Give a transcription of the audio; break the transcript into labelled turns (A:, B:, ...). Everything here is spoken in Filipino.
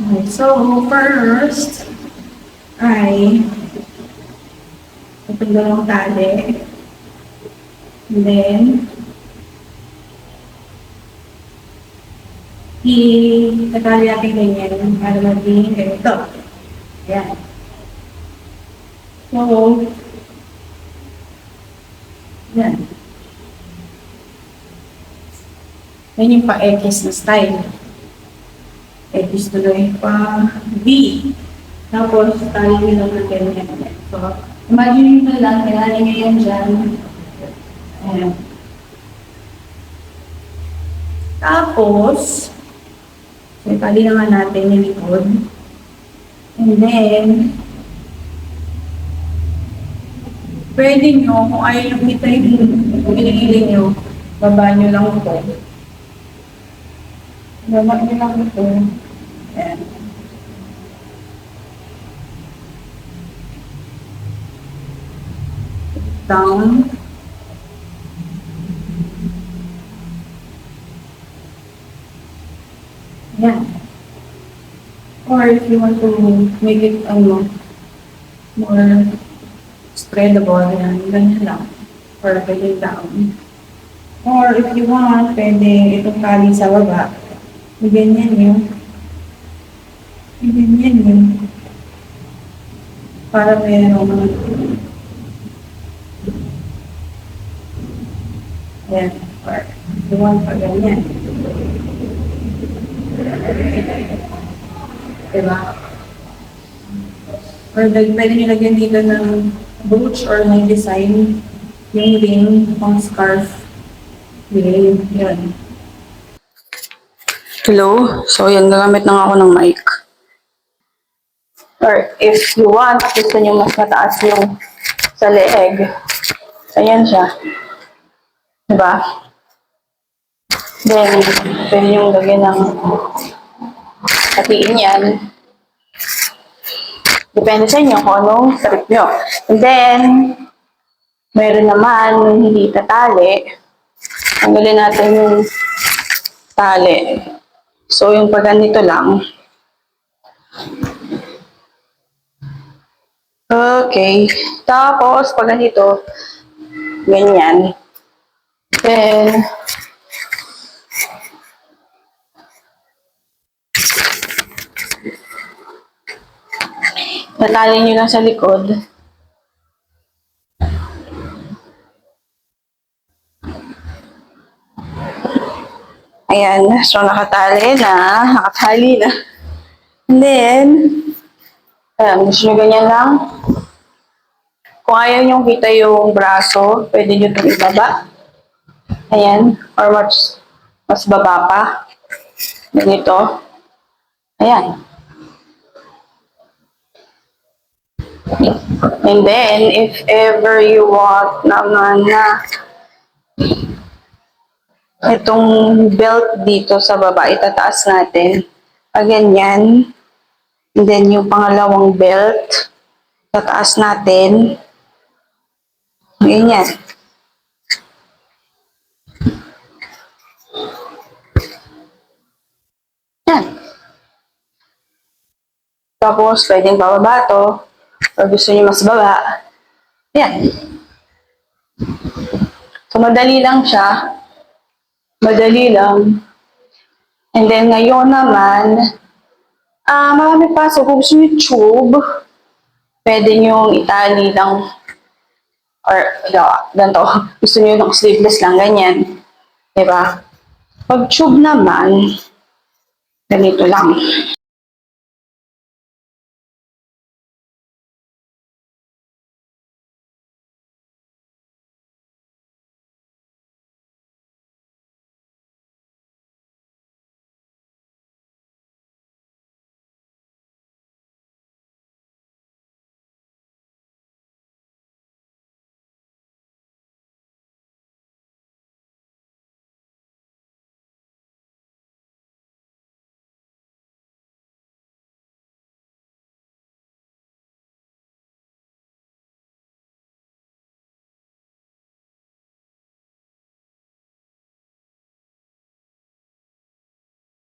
A: Okay, so first ay itong dalawang tali. And then, itatali natin ganyan para maging ganito. Ayan. So, yan. Yan yung pa-X na style. X tuloy pa V. Tapos, tali nyo lang na ganyan. So, imagine nyo na lang, kailangan nyo yan dyan. Ayan. Tapos, so, tali naman natin yung likod. And then, pwede nyo, kung ayaw nyo kita yung pinigiling nyo, baba nyo lang ito. Baba nyo lang ito. Ayan. Down. Ayan. Or if you want to make it more spreadable, yan, ganyan lang. Or pwede down. Or if you want, pwede itong tali sa baba. Ganyan yun. Ganyan yun. Para merong ayan. Or if you want pa ganyan. Diba? Or pwede nyo lagyan dito ng brooch or may design yung ring, pang scarf. Ring, yun.
B: Hello? So, yan, gagamit na nga ako ng mic. Or, if you want, gusto nyo mas mataas yung sa leeg. Ayan siya. Diba? Then, pwede nyo lagyan ng hatiin yan. Depende sa inyo kung anong trip nyo. And then, meron naman yung hindi tatali. Tanggalin natin yung tali. So, yung pag ganito lang. Okay. Tapos, pag ganito, ganyan. Then, natali nyo lang sa likod. Ayan. So, nakatali na. And then, ayan, gusto nyo ganyan lang. Kung ayaw nyo kita yung braso, pwede nyo itong ibaba. Ayan. Or mas baba pa. Ganito. Ayan. And then, if ever you want naman na itong belt dito sa baba, itataas natin. Ganyan. And then, yung pangalawang belt, tataas natin. Ganyan. Yan. Tapos, pwedeng bababa to. Or gusto niyo mas baba. Yan. So, madali lang siya. Madali lang. And then, ngayon naman, marami pa. So, kung gusto niyo tube, pwede niyo itali lang. Or, ganito. Gusto niyo ng sleeveless lang, ganyan. Diba? Pag tube naman, ganito lang.